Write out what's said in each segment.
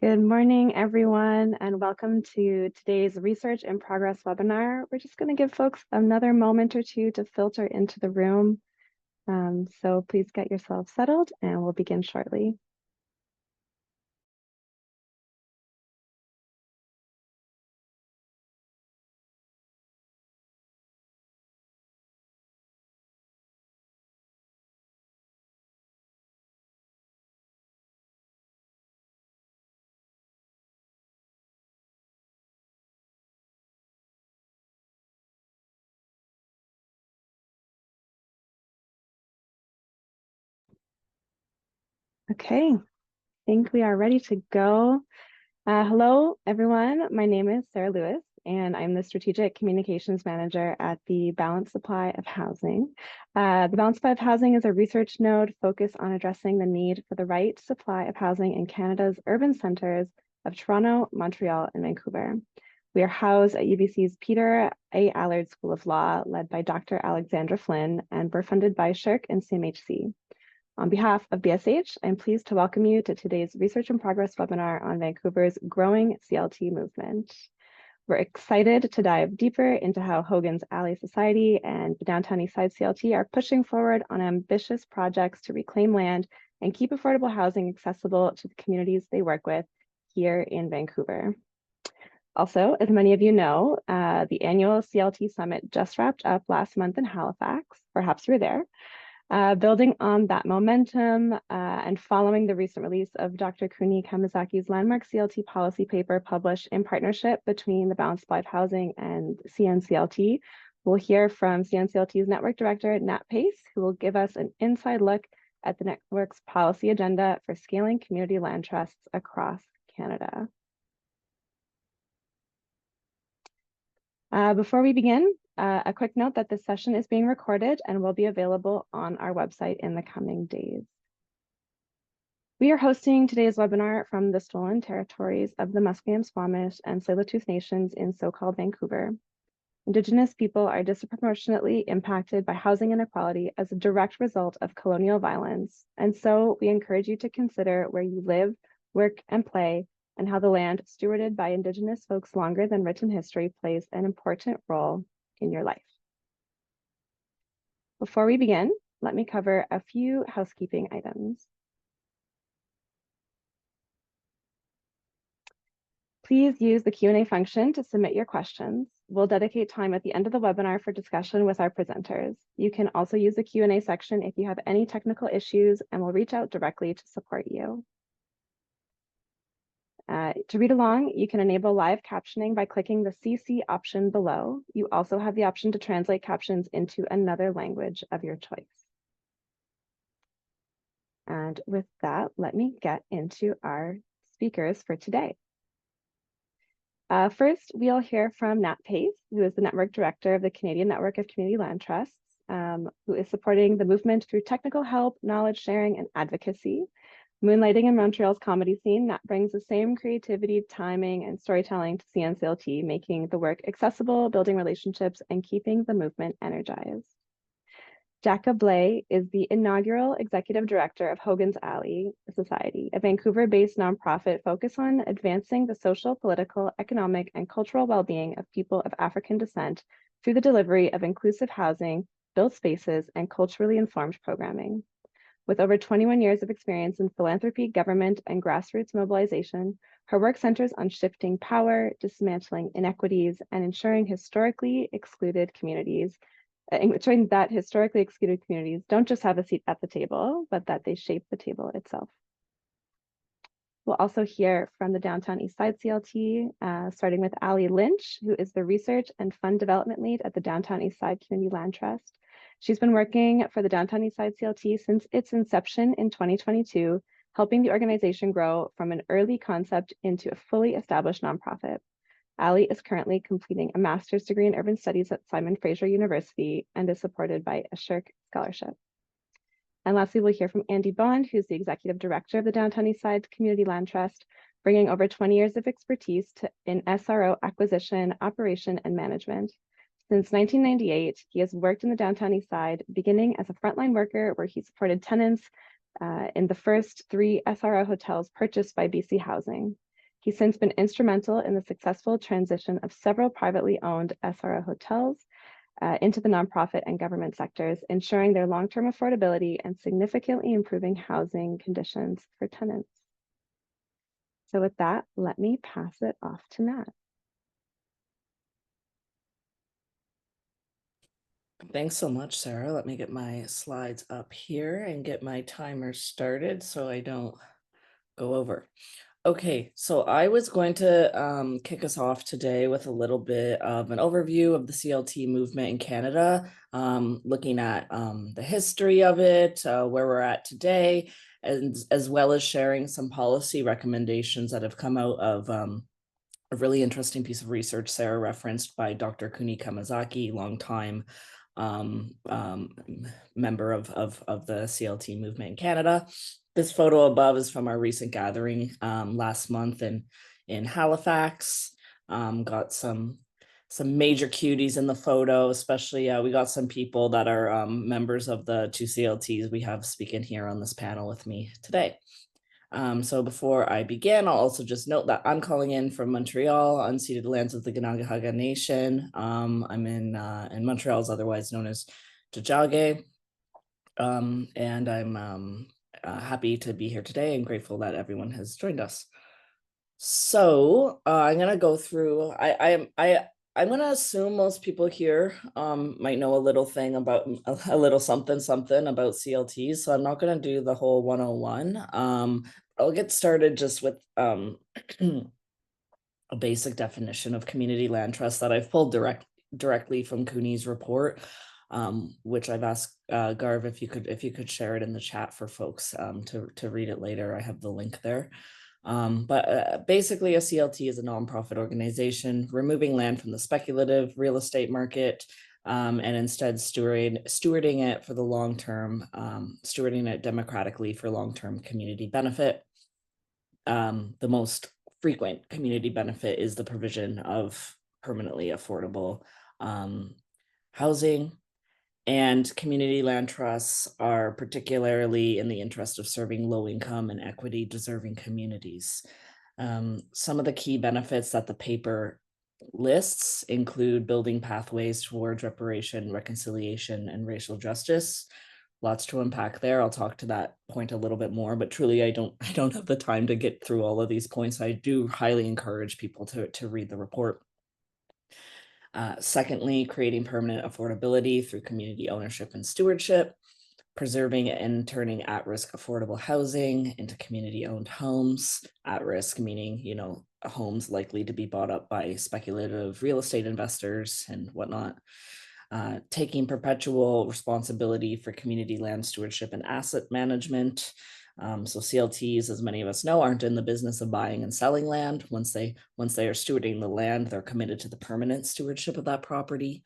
Good morning, everyone, and welcome to today's Research in Progress webinar. We're just going to give folks another moment or two to filter into the room. So please get yourselves settled and we'll begin shortly. Okay, I think we are ready to go. Hello, everyone. My name is Sarah Lewis, and I'm the Strategic Communications Manager at the Balanced Supply of Housing. The Balanced Supply of Housing is a research node focused on addressing the need for the right supply of housing in Canada's urban centres of Toronto, Montreal, and Vancouver. We are housed at UBC's Peter A. Allard School of Law, led by Dr. Alexandra Flynn, and we're funded by SSHRC and CMHC. On behalf of BSH, I'm pleased to welcome you to today's Research in Progress webinar on Vancouver's growing CLT movement. We're excited to dive deeper into how Hogan's Alie Society and the Downtown Eastside CLT are pushing forward on ambitious projects to reclaim land and keep affordable housing accessible to the communities they work with here in Vancouver. Also, as many of you know, the annual CLT Summit just wrapped up last month in Halifax. Perhaps you were there. Building on that momentum and following the recent release of Dr. Kuni Kamizaki's landmark CLT policy paper published in partnership between the Balanced Supply of Housing and CNCLT, we'll hear from CNCLT's Network Director, Nat Pace, who will give us an inside look at the network's policy agenda for scaling community land trusts across Canada. Before we begin, a quick note that this session is being recorded and will be available on our website in the coming days. We are hosting today's webinar from the stolen territories of the Musqueam, Squamish, and Tsleil-Waututh Nations in so-called Vancouver. Indigenous people are disproportionately impacted by housing inequality as a direct result of colonial violence, and so we encourage you to consider where you live, work, and play, and how the land stewarded by Indigenous folks longer than written history plays an important role in your life. Before we begin, let me cover a few housekeeping items. Please use the Q&A function to submit your questions. We'll dedicate time at the end of the webinar for discussion with our presenters. You can also use the Q&A section if you have any technical issues, and we'll reach out directly to support you. To read along, you can enable live captioning by clicking the CC option below. You also have the option to translate captions into another language of your choice. And with that, let me get into our speakers for today. First, we'll hear from Nat Pace, who is the Network Director of the Canadian Network of Community Land Trusts, who is supporting the movement through technical help, knowledge sharing, and advocacy. Moonlighting in Montreal's comedy scene, Nat brings the same creativity, timing, and storytelling to CNCLT, making the work accessible, building relationships, and keeping the movement energized. Djaka Blais is the inaugural Executive Director of Hogan's Alie Society, a Vancouver-based nonprofit focused on advancing the social, political, economic, and cultural well-being of people of African descent through the delivery of inclusive housing, built spaces, and culturally informed programming. With over 21 years of experience in philanthropy, government, and grassroots mobilization, her work centers on shifting power, dismantling inequities, and ensuring that historically excluded communities don't just have a seat at the table, but that they shape the table itself. We'll also hear from the Downtown Eastside CLT, starting with Alie Lynch, who is the Research and Fund Development Lead at the Downtown Eastside Community Land Trust. She's been working for the Downtown Eastside CLT since its inception in 2022, helping the organization grow from an early concept into a fully established nonprofit. Alie is currently completing a master's degree in urban studies at Simon Fraser University and is supported by a SSHRC scholarship. And lastly, we'll hear from Andy Bond, who's the Executive Director of the Downtown Eastside Community Land Trust, bringing over 20 years of expertise in SRO acquisition, operation, and management. Since 1998, he has worked in the Downtown Eastside, beginning as a frontline worker where he supported tenants in the first 3 SRO hotels purchased by BC Housing. He's since been instrumental in the successful transition of several privately owned SRO hotels into the nonprofit and government sectors, ensuring their long-term affordability and significantly improving housing conditions for tenants. So with that, let me pass it off to Nat. Thanks so much, Sarah. Let me get my slides up here and get my timer started so I don't go over. Okay, so I was going to kick us off today with a little bit of an overview of the CLT movement in Canada, looking at the history of it, where we're at today, and as well as sharing some policy recommendations that have come out of a really interesting piece of research Sarah referenced by Dr. Kuni Kamazaki, longtime member of the CLT movement in Canada. This photo above is from our recent gathering last month in Halifax. Got some major cuties in the photo, especially we got some people that are members of the two CLTs we have speaking here on this panel with me today. So before I begin, I'll also just note that I'm calling in from Montreal, unceded lands of the Kanagahaga Nation. I'm in Montreal, is otherwise known as Djaka. And I'm happy to be here today and grateful that everyone has joined us. So I'm gonna go through. I'm gonna assume most people here might know a little thing about a little something about CLTs. So I'm not gonna do the whole 101. I'll get started just with a basic definition of community land trust that I've pulled directly from Kuni's report, which I've asked Garv if you could share it in the chat for folks to read it later. I have the link there. But basically a CLT is a nonprofit organization removing land from the speculative real estate market and instead stewarding it for the long term, stewarding it democratically for long-term community benefit. The most frequent community benefit is the provision of permanently affordable housing. And community land trusts are particularly in the interest of serving low-income and equity-deserving communities. Some of the key benefits that the paper lists include building pathways towards reparation, reconciliation, and racial justice. Lots to unpack there. I'll talk to that point a little bit more, but truly I don't have the time to get through all of these points. I do highly encourage people to read the report. Secondly, creating permanent affordability through community ownership and stewardship, preserving and turning at-risk affordable housing into community-owned homes. At-risk meaning, homes likely to be bought up by speculative real estate investors and whatnot. Taking perpetual responsibility for community land stewardship and asset management. So CLTs, as many of us know, aren't in the business of buying and selling land. Once they are stewarding the land, they're committed to the permanent stewardship of that property.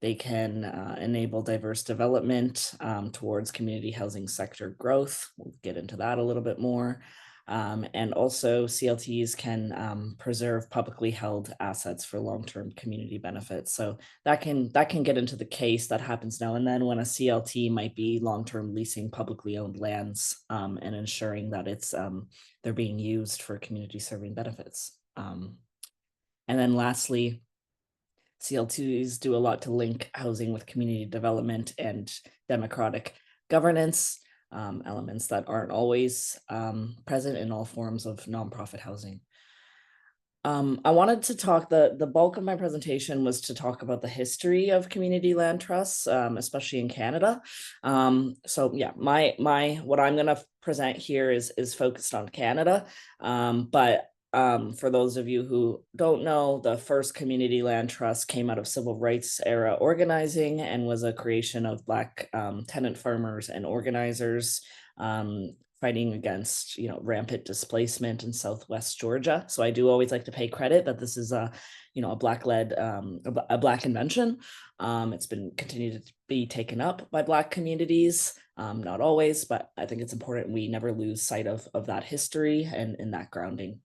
They can enable diverse development towards community housing sector growth. We'll get into that a little bit more. And also CLTs can preserve publicly held assets for long-term community benefits. So that can get into the case that happens now and then when a CLT might be long-term leasing publicly owned lands and ensuring that it's they're being used for community serving benefits. And then lastly, CLTs do a lot to link housing with community development and democratic governance. Elements that aren't always present in all forms of nonprofit housing. I wanted to talk, the bulk of my presentation was to talk about the history of community land trusts, especially in Canada. So yeah, what I'm gonna present here is focused on Canada, but for those of you who don't know, the first community land trust came out of civil rights era organizing and was a creation of Black tenant farmers and organizers fighting against, rampant displacement in Southwest Georgia. So I do always like to pay credit that this is a Black-led, a Black invention. It's been continued to be taken up by Black communities, not always, but I think it's important we never lose sight of that history and in that grounding.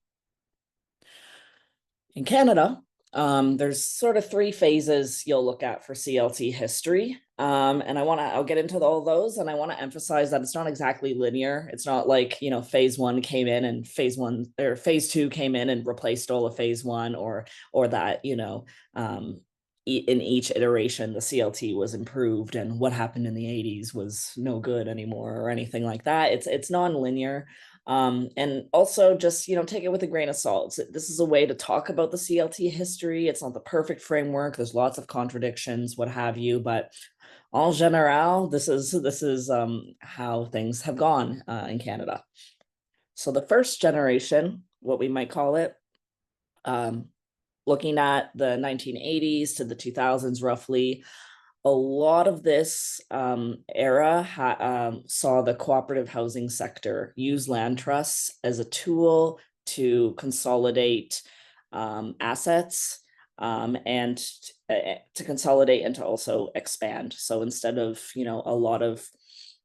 In Canada, There's sort of three phases you'll look at for CLT history. And I'll get into all those, and I want to emphasize that it's not exactly linear. It's not like, phase one came in and phase two came in and replaced all of phase one, or that, in each iteration, the CLT was improved and what happened in the 80s was no good anymore or anything like that. It's non-linear. And also just, take it with a grain of salt. This is a way to talk about the CLT history. It's not the perfect framework. There's lots of contradictions, what have you, but en general, this is how things have gone in Canada. So the first generation, what we might call it, looking at the 1980s to the 2000s roughly, a lot of this era saw the cooperative housing sector use land trusts as a tool to consolidate assets and to consolidate and to also expand. So instead of, a lot of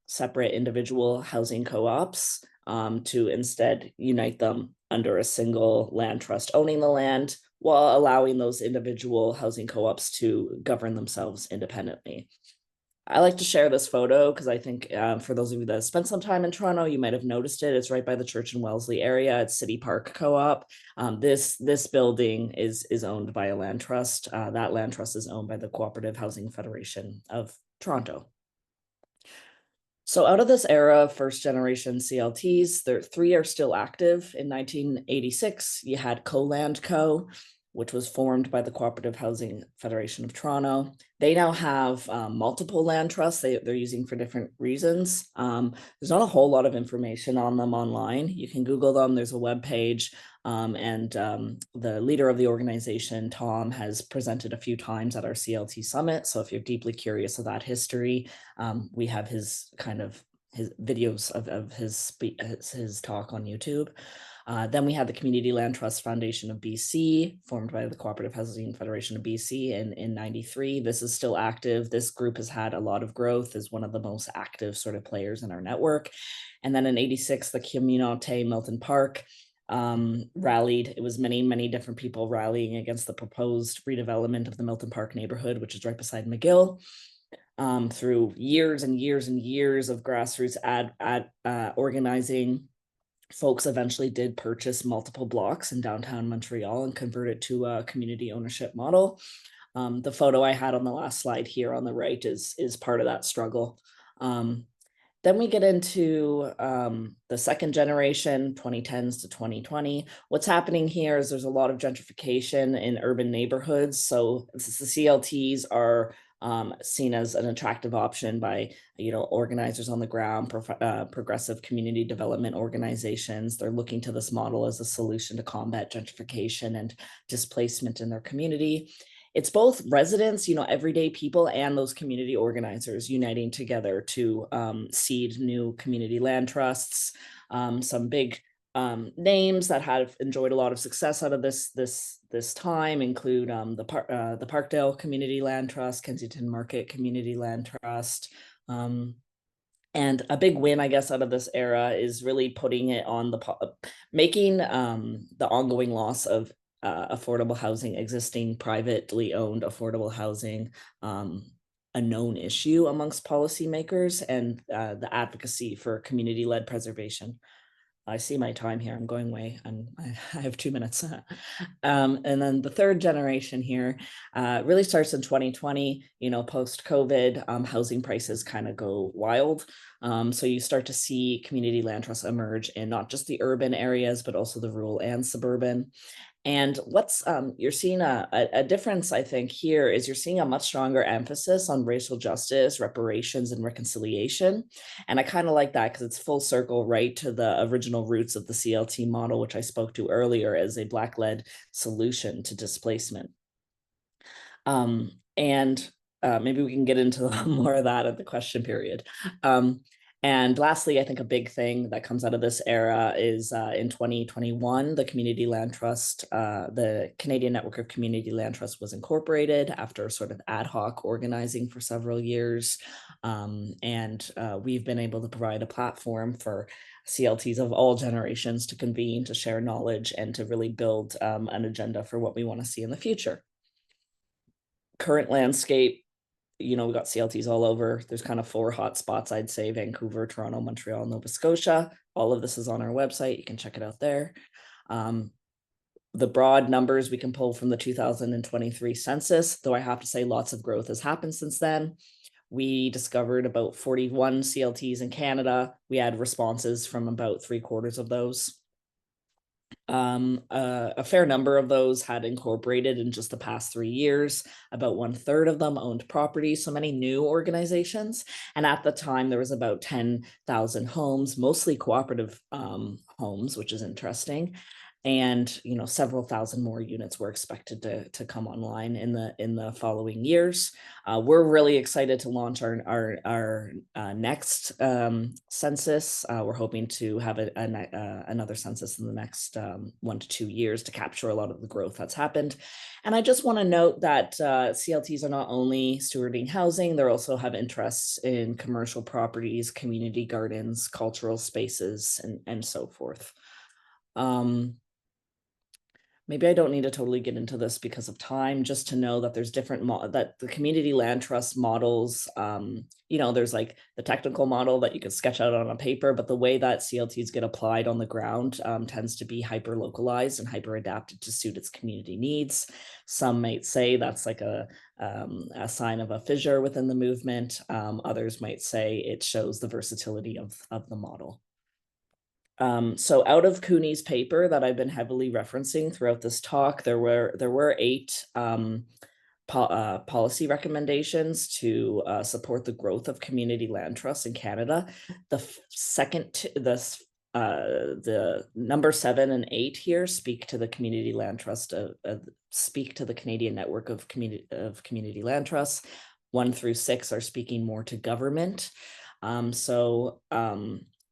separate individual housing co-ops, to instead unite them under a single land trust owning the land, while allowing those individual housing co-ops to govern themselves independently. I like to share this photo because I think for those of you that have spent some time in Toronto, you might have noticed it. It's right by the Church and Wellesley area. It's City Park Co-op. This building is owned by a land trust. That land trust is owned by the Cooperative Housing Federation of Toronto. So out of this era of first generation CLTs, three are still active. In 1986, you had CoLand Co., which was formed by the Cooperative Housing Federation of Toronto. They now have multiple land trusts they're using for different reasons. There's not a whole lot of information on them online. You can Google them. There's a web page, and the leader of the organization, Tom, has presented a few times at our CLT Summit. So if you're deeply curious of that history, we have his videos of his talk on YouTube. Then we had the Community Land Trust Foundation of BC, formed by the Cooperative Housing Federation of BC in 93. This is still active. This group has had a lot of growth, is one of the most active sort of players in our network. And then in 86, the Communauté Milton Park rallied. It was many different people rallying against the proposed redevelopment of the Milton Park neighborhood, which is right beside McGill. Through years and years and years of grassroots organizing, folks eventually did purchase multiple blocks in downtown Montreal and convert it to a community ownership model. The photo I had on the last slide here on the right is part of that struggle. Then we get into the second generation, 2010s to 2020. What's happening here is there's a lot of gentrification in urban neighborhoods. So the CLTs are seen as an attractive option by, organizers on the ground, progressive community development organizations. They're looking to this model as a solution to combat gentrification and displacement in their community. It's both residents, everyday people, and those community organizers uniting together to seed new community land trusts. Some big names that have enjoyed a lot of success out of this time include the Parkdale Community Land Trust, Kensington Market Community Land Trust. And a big win, I guess, out of this era is really putting it on making the ongoing loss of affordable housing, existing privately owned affordable housing, a known issue amongst policymakers, and the advocacy for community-led preservation. I see my time here. I'm going way. I have 2 minutes. And then the third generation here really starts in 2020, post-COVID, housing prices kind of go wild. So you start to see community land trusts emerge in not just the urban areas, but also the rural and suburban. And what's you're seeing a difference, I think, here is you're seeing a much stronger emphasis on racial justice, reparations, and reconciliation. And I kind of like that because it's full circle right to the original roots of the CLT model, which I spoke to earlier as a Black-led solution to displacement. And maybe we can get into more of that at the question period. And lastly, I think a big thing that comes out of this era is in 2021, the Community Land Trust, the Canadian Network of Community Land Trust was incorporated after sort of ad hoc organizing for several years. And we've been able to provide a platform for CLTs of all generations to convene, to share knowledge, and to really build an agenda for what we want to see in the future. Current landscape, we got CLTs all over. There's kind of 4 hot spots, I'd say: Vancouver, Toronto, Montreal, Nova Scotia. All of this is on our website. You can check it out there. The broad numbers we can pull from the 2023 census, though I have to say lots of growth has happened since then. We discovered about 41 CLTs in Canada. We had responses from about 3/4 of those. A fair number of those had incorporated in just the past 3 years. About 1/3 of them owned property, so many new organizations. And at the time, there was about 10,000 homes, mostly cooperative homes, which is interesting. And several thousand more units were expected to come online in the following years. We're really excited to launch our next census. We're hoping to have another census in the next 1 to 2 years to capture a lot of the growth that's happened. And I just want to note that CLTs are not only stewarding housing, they also have interests in commercial properties, community gardens, cultural spaces, and so forth. Maybe I don't need to totally get into this because of time, just to know that there's different that the community land trust models, there's like the technical model that you could sketch out on a paper, but the way that CLTs get applied on the ground tends to be hyper localized and hyper adapted to suit its community needs. Some might say that's like a sign of a fissure within the movement. Others might say it shows the versatility of the model. So out of Cooney's paper that I've been heavily referencing throughout this talk, there were 8 policy recommendations to support the growth of community land trusts in Canada. The number 7 and 8 here speak to the community land trust, speak to the Canadian network of community land trusts. 1 through 6 are speaking more to government.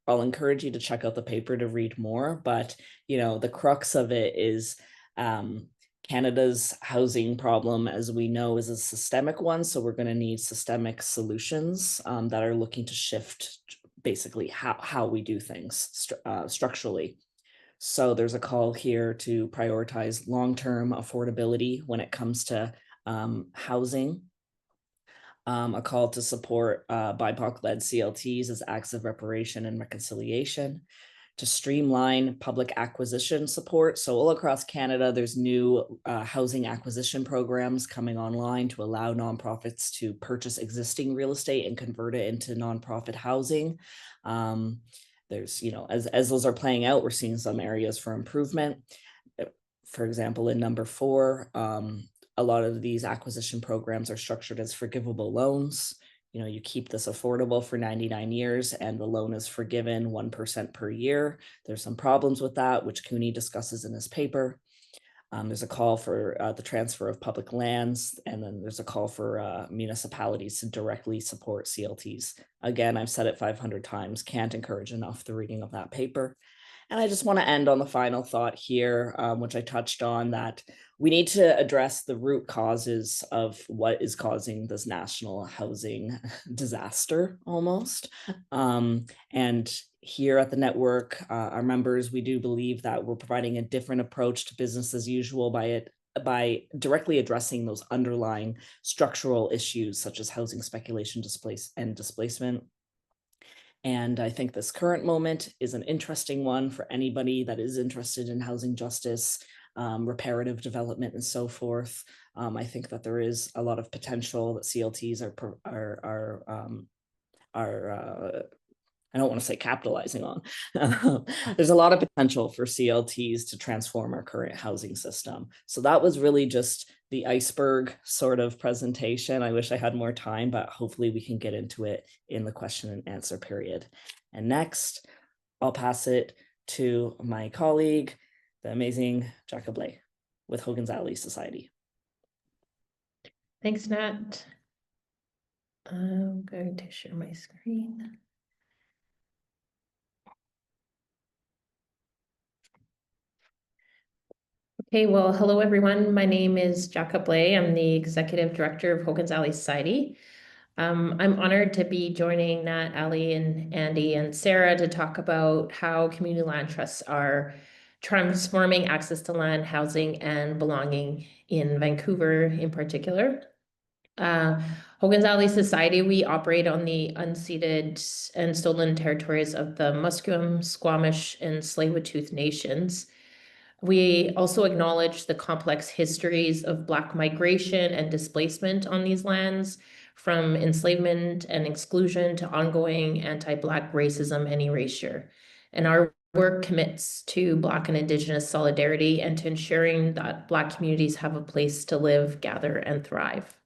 I'll encourage you to check out the paper to read more, but the crux of it is Canada's housing problem, as we know, is a systemic one. So we're going to need systemic solutions that are looking to shift basically how we do things structurally. So there's a call here to prioritize long-term affordability when it comes to housing. A call to support BIPOC-led CLTs as acts of reparation and reconciliation, to streamline public acquisition support. So all across Canada, there's new housing acquisition programs coming online to allow nonprofits to purchase existing real estate and convert it into nonprofit housing. There's, as those are playing out, we're seeing some areas for improvement. For example, in number 4, a lot of these acquisition programs are structured as forgivable loans. You keep this affordable for 99 years and the loan is forgiven 1% per year. There's some problems with that, which Cooney discusses in his paper. There's a call for the transfer of public lands, and then there's a call for municipalities to directly support CLTs. Again, I've said it 500 times, can't encourage enough the reading of that paper. And I just want to end on the final thought here, which I touched on, that we need to address the root causes of what is causing this national housing disaster almost. And here at the network, our members, we do believe that we're providing a different approach to business as usual by directly addressing those underlying structural issues such as housing speculation, displacement. And I think this current moment is an interesting one for anybody that is interested in housing justice, reparative development, and so forth. I think that there is a lot of potential that CLTs are I don't want to say capitalizing on. There's a lot of potential for CLTs to transform our current housing system. So that was really just the iceberg sort of presentation. I wish I had more time, but hopefully we can get into it in the question and answer period. And next, I'll pass it to my colleague, the amazing Djaka Blais with Hogan's Alie Society. Thanks, Nat. I'm going to share my screen. Okay, well, hello, everyone. My name is Djaka Blais. I'm the Executive Director of Hogan's Alie Society. I'm honored to be joining Nat, Alie, and Andy and Sarah to talk about how community land trusts are transforming access to land, housing, and belonging in Vancouver in particular. Hogan's Alie Society, we operate on the unceded and stolen territories of the Musqueam, Squamish, and Tsleil-Waututh nations. We also acknowledge the complex histories of Black migration and displacement on these lands, from enslavement and exclusion to ongoing anti-Black racism and erasure. And our work commits to Black and Indigenous solidarity and to ensuring that Black communities have a place to live, gather, and thrive.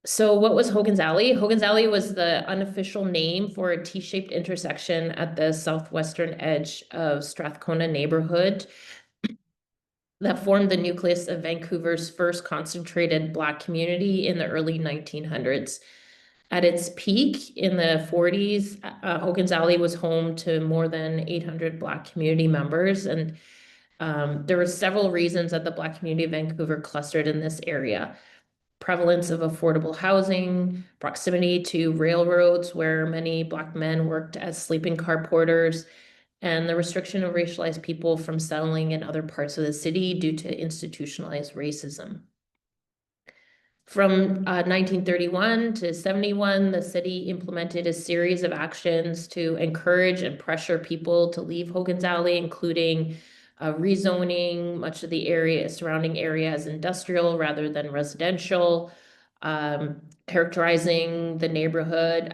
So what was Hogan's Alie? Hogan's Alie was the unofficial name for a T-shaped intersection at the southwestern edge of Strathcona neighborhood that formed the nucleus of Vancouver's first concentrated Black community in the early 1900s. At its peak in the 40s, Hogan's Alie was home to more than 800 Black community members, and there were several reasons that the Black community of Vancouver clustered in this area. Prevalence of affordable housing, proximity to railroads where many Black men worked as sleeping car porters, and the restriction of racialized people from settling in other parts of the city due to institutionalized racism. From 1931 to 71, the city implemented a series of actions to encourage and pressure people to leave Hogan's Alie, including rezoning much of the area, surrounding area as industrial rather than residential, characterizing the neighborhood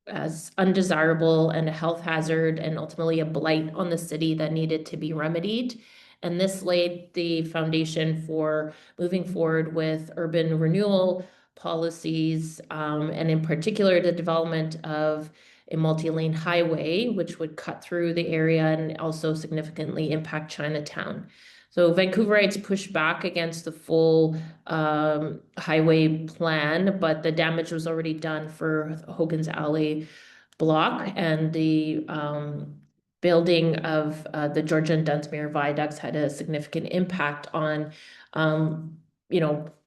as undesirable and a health hazard, and ultimately a blight on the city that needed to be remedied. And this laid the foundation for moving forward with urban renewal policies, and in particular, the development of a multi-lane highway, which would cut through the area and also significantly impact Chinatown. So Vancouverites pushed back against the full highway plan, but the damage was already done for Hogan's Alie block, and the building of the Georgia and Dunsmuir viaducts had a significant impact on,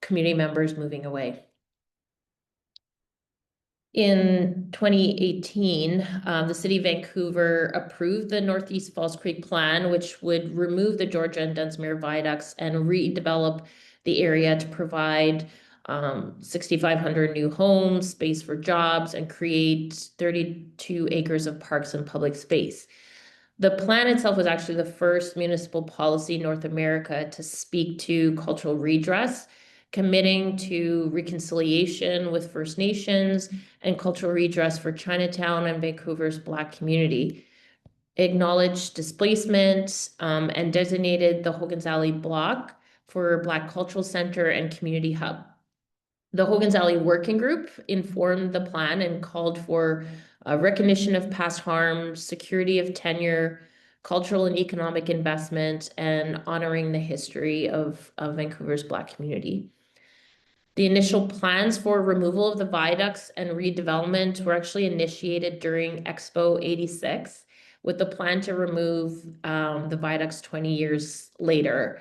community members moving away. In 2018, the city of Vancouver approved the Northeast Falls Creek Plan, which would remove the Georgia and Dunsmuir viaducts and redevelop the area to provide 6,500 new homes, space for jobs, and create 32 acres of parks and public space. The plan itself was actually the first municipal policy in North America to speak to cultural redress, committing to reconciliation with First Nations and cultural redress for Chinatown and Vancouver's Black community. Acknowledged displacement and designated the Hogan's Alie block for Black Cultural Center and Community Hub. The Hogan's Alie Working Group informed the plan and called for recognition of past harm, security of tenure, cultural and economic investment, and honoring the history of Vancouver's Black community. The initial plans for removal of the viaducts and redevelopment were actually initiated during Expo 86, with the plan to remove the viaducts 20 years later.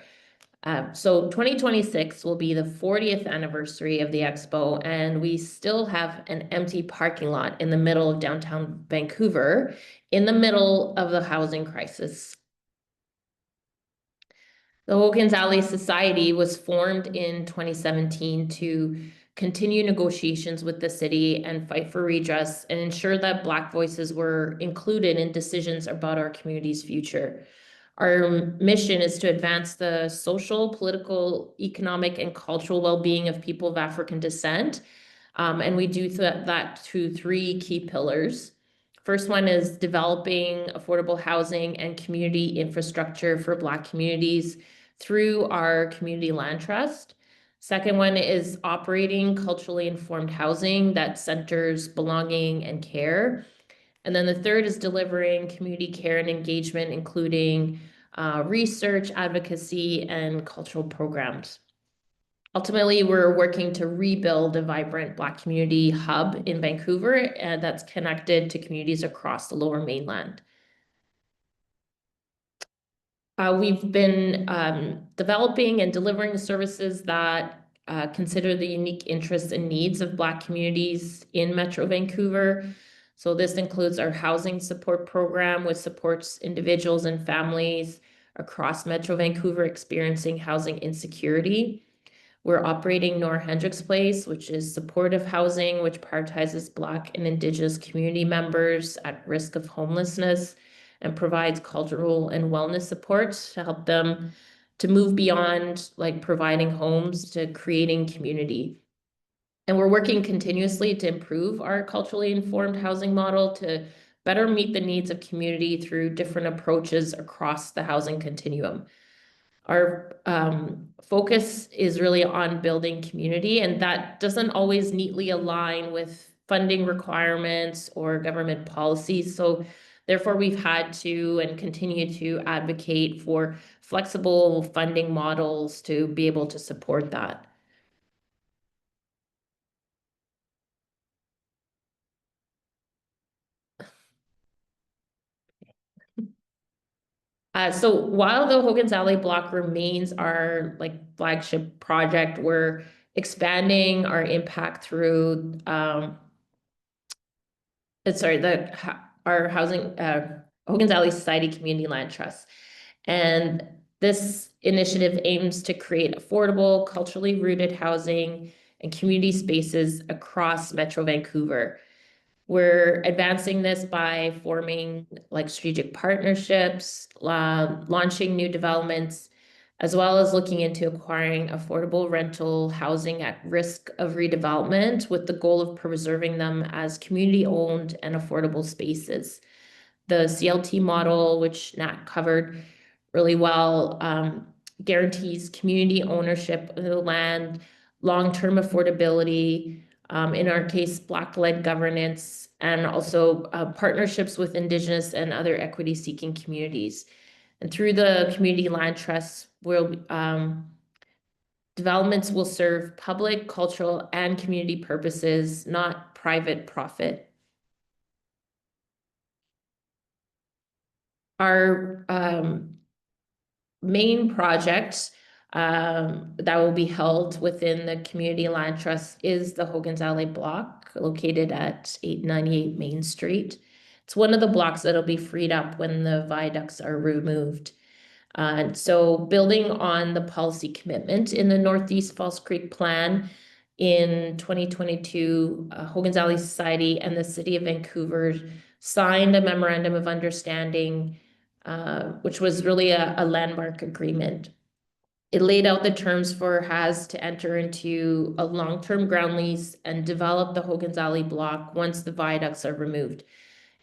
So 2026 will be the 40th anniversary of the Expo, and we still have an empty parking lot in the middle of downtown Vancouver, in the middle of the housing crisis. The Hogan's Alie Society was formed in 2017 to continue negotiations with the city and fight for redress and ensure that Black voices were included in decisions about our community's future. Our mission is to advance the social, political, economic, and cultural well-being of people of African descent. And we do that through three key pillars. First one is developing affordable housing and community infrastructure for Black communities through our community land trust. Second one is operating culturally informed housing that centers belonging and care. And then the third is delivering community care and engagement, including research, advocacy, and cultural programs. Ultimately, we're working to rebuild a vibrant Black community hub in Vancouver that's connected to communities across the Lower Mainland. We've been developing and delivering services that consider the unique interests and needs of Black communities in Metro Vancouver. So this includes our housing support program, which supports individuals and families across Metro Vancouver experiencing housing insecurity. We're operating Nora Hendricks Place, which is supportive housing, which prioritizes Black and Indigenous community members at risk of homelessness and provides cultural and wellness support to help them to move beyond like providing homes to creating community. And we're working continuously to improve our culturally informed housing model to better meet the needs of community through different approaches across the housing continuum. Our focus is really on building community, and that doesn't always neatly align with funding requirements or government policies. So therefore, we've had to and continue to advocate for flexible funding models to be able to support that. So while the Hogan's Alley block remains our like flagship project, we're expanding our impact through our housing Hogan's Alley Society Community Land Trust. And this initiative aims to create affordable, culturally rooted housing and community spaces across Metro Vancouver. We're advancing this by forming like strategic partnerships, launching new developments, as well as looking into acquiring affordable rental housing at risk of redevelopment with the goal of preserving them as community-owned and affordable spaces. The CLT model, which Nat covered really well, guarantees community ownership of the land, long-term affordability, in our case, Black-led governance, and also partnerships with Indigenous and other equity-seeking communities. And through the community land trusts, developments will serve public, cultural, and community purposes, not private profit. Our main project that will be held within the community land trust is the Hogan's Alley block located at 898 Main Street. It's one of the blocks that'll be freed up when the viaducts are removed. So building on the policy commitment in the Northeast False Creek Plan in 2022, Hogan's Alley Society and the City of Vancouver signed a memorandum of understanding, which was really a landmark agreement. It laid out the terms for HAS to enter into a long-term ground lease and develop the Hogan's Alley block once the viaducts are removed.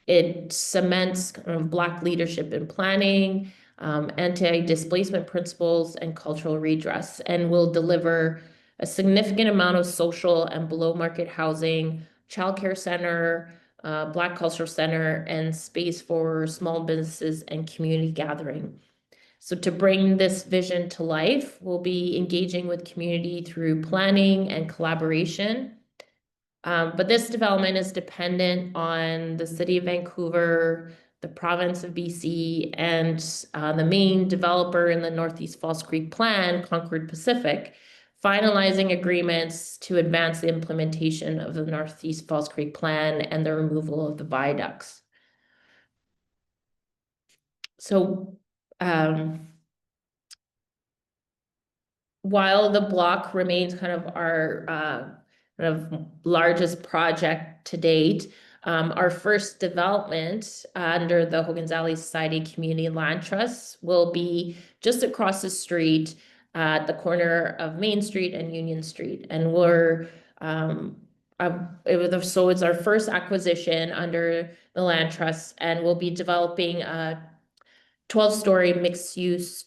It cements Black leadership in planning, anti-displacement principles, and cultural redress, and will deliver a significant amount of social and below-market housing, childcare center, Black cultural center, and space for small businesses and community gathering. So to bring this vision to life, we'll be engaging with community through planning and collaboration. But this development is dependent on the City of Vancouver, the province of BC, and the main developer in the Northeast False Creek Plan, Concord Pacific, finalizing agreements to advance the implementation of the Northeast False Creek Plan and the removal of the viaducts. So while the block remains kind of our kind of largest project to date, our first development under the Hogan's Alley Society Community Land Trust will be just across the street at the corner of Main Street and Union Street. And we're so it's our first acquisition under the land trust, and we'll be developing a 12-story mixed-use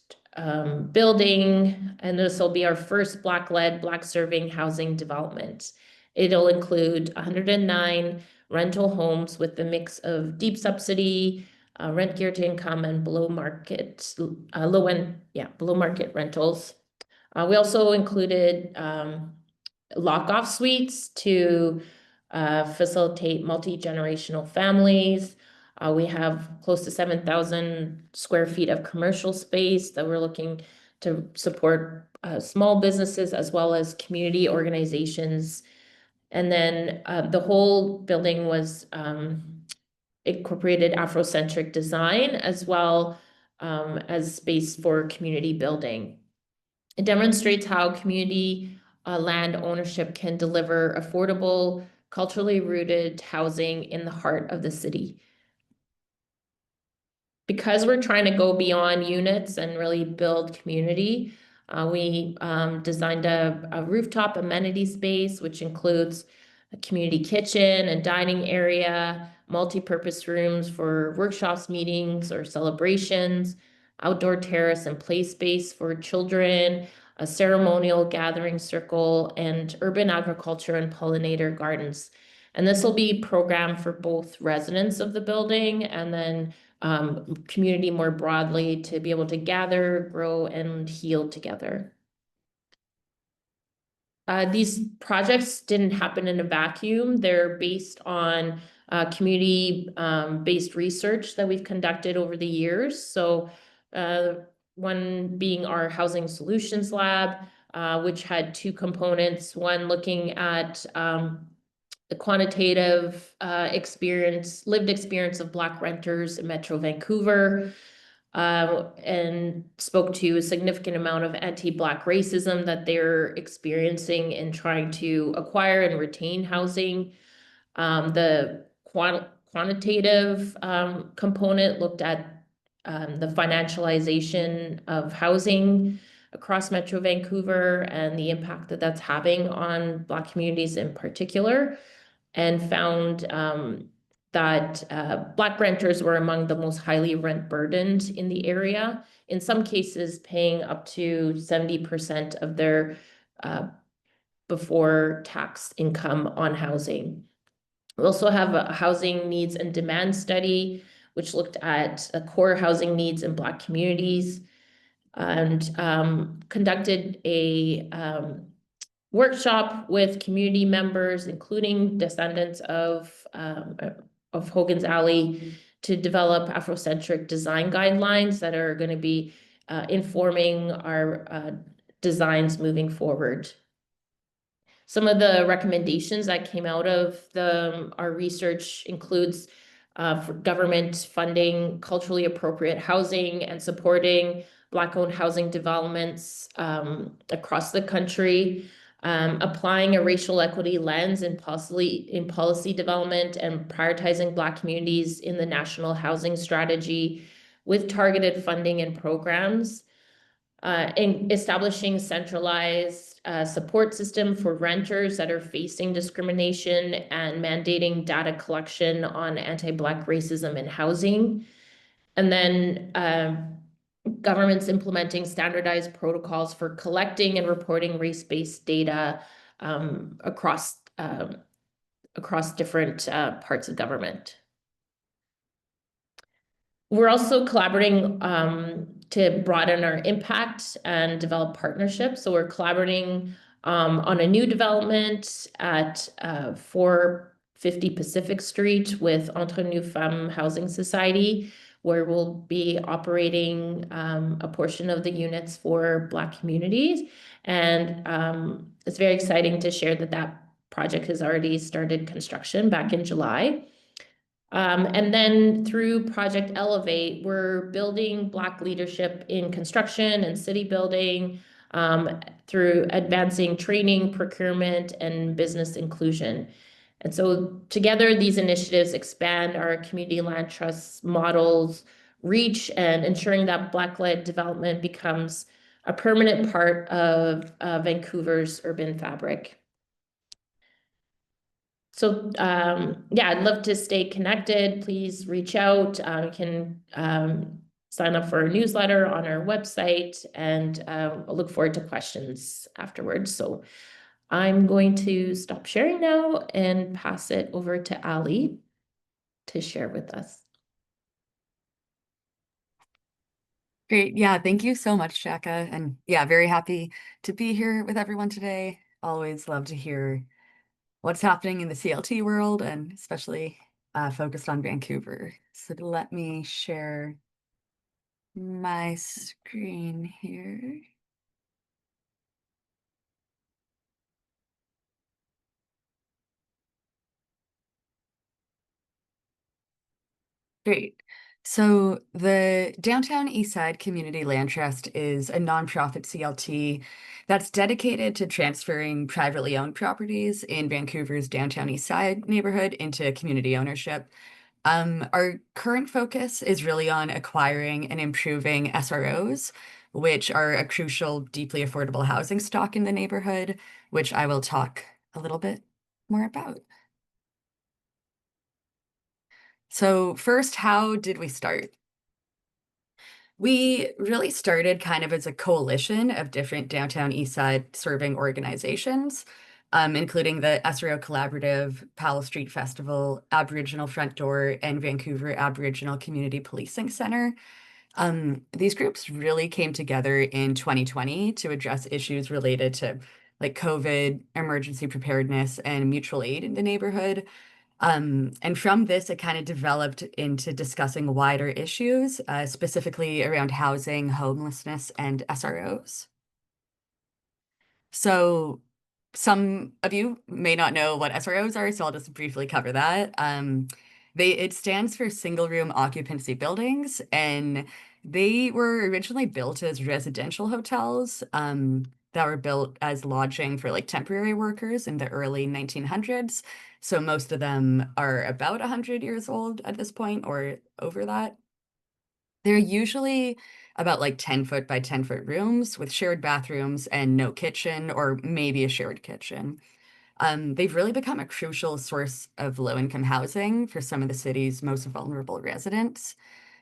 building, and this will be our first Black-led, Black-serving housing development. It'll include 109 rental homes with a mix of deep subsidy, rent geared to income, and below market rentals. We also included lock-off suites to facilitate multi-generational families. We have close to 7,000 square feet of commercial space that we're looking to support small businesses as well as community organizations. And then the whole building was incorporated Afrocentric design as well as space for community building. It demonstrates how community land ownership can deliver affordable, culturally rooted housing in the heart of the city. Because we're trying to go beyond units and really build community, we designed a rooftop amenity space, which includes a community kitchen and dining area, multi-purpose rooms for workshops, meetings, or celebrations, outdoor terrace and play space for children, a ceremonial gathering circle, and urban agriculture and pollinator gardens. And this will be programmed for both residents of the building and then community more broadly to be able to gather, grow, and heal together. These projects didn't happen in a vacuum. They're based on community-based research that we've conducted over the years. So one being our Housing Solutions Lab, which had two components, one looking at the quantitative lived experience of Black renters in Metro Vancouver, and spoke to a significant amount of anti-Black racism that they're experiencing in trying to acquire and retain housing. The quantitative component looked at the financialization of housing across Metro Vancouver and the impact that that's having on Black communities in particular, and found that Black renters were among the most highly rent burdened in the area, in some cases paying up to 70% of their before tax income on housing. We also have a housing needs and demand study, which looked at core housing needs in Black communities, and conducted a workshop with community members, including descendants of Hogan's Alie, to develop Afrocentric design guidelines that are going to be informing our designs moving forward. Some of the recommendations that came out of our research includes for government funding culturally appropriate housing and supporting Black-owned housing developments across the country, applying a racial equity lens in policy development and prioritizing Black communities in the national housing strategy with targeted funding and programs, in establishing centralized support system for renters that are facing discrimination and mandating data collection on anti-Black racism in housing. And then governments implementing standardized protocols for collecting and reporting race-based data across different parts of government. We're also collaborating to broaden our impact and develop partnerships. So we're collaborating on a new development at 450 Pacific Street with Entre Nous Femmes Housing Society, where we'll be operating a portion of the units for Black communities. And it's very exciting to share that that project has already started construction back in July. And then through Project Elevate, we're building Black leadership in construction and city building through advancing training, procurement, and business inclusion. And so together, these initiatives expand our community land trust models reach and ensuring that Black-led development becomes a permanent part of Vancouver's urban fabric. So yeah, I'd love to stay connected. Please reach out. You can sign up for a newsletter on our website, and I look forward to questions afterwards. So I'm going to stop sharing now and pass it over to Alie to share with us. Great. Yeah, thank you so much, Djaka. And yeah, very happy to be here with everyone today. Always love to hear what's happening in the CLT world, and especially focused on Vancouver. So let me share my screen here. Great. So the Downtown Eastside Community Land Trust is a nonprofit CLT that's dedicated to transferring privately owned properties in Vancouver's downtown Eastside neighborhood into community ownership. Our current focus is really on acquiring and improving SROs, which are a crucial, deeply affordable housing stock in the neighborhood, which I will talk a little bit more about. So first, how did we start? We really started kind of as a coalition of different downtown Eastside serving organizations, including the SRO Collaborative, Powell Street Festival, Aboriginal Front Door, and Vancouver Aboriginal Community Policing Center. These groups really came together in 2020 to address issues related to like COVID, emergency preparedness, and mutual aid in the neighborhood. And from this, it kind of developed into discussing wider issues, specifically around housing, homelessness, and SROs. So some of you may not know what SROs are, so I'll just briefly cover that. It stands for single room occupancy buildings, and they were originally built as residential hotels that were built as lodging for like temporary workers in the early 1900s. So most of them are about 100 years old at this point or over that. They're usually about like 10-foot by 10-foot rooms with shared bathrooms and no kitchen or maybe a shared kitchen. They've really become a crucial source of low-income housing for some of the city's most vulnerable residents.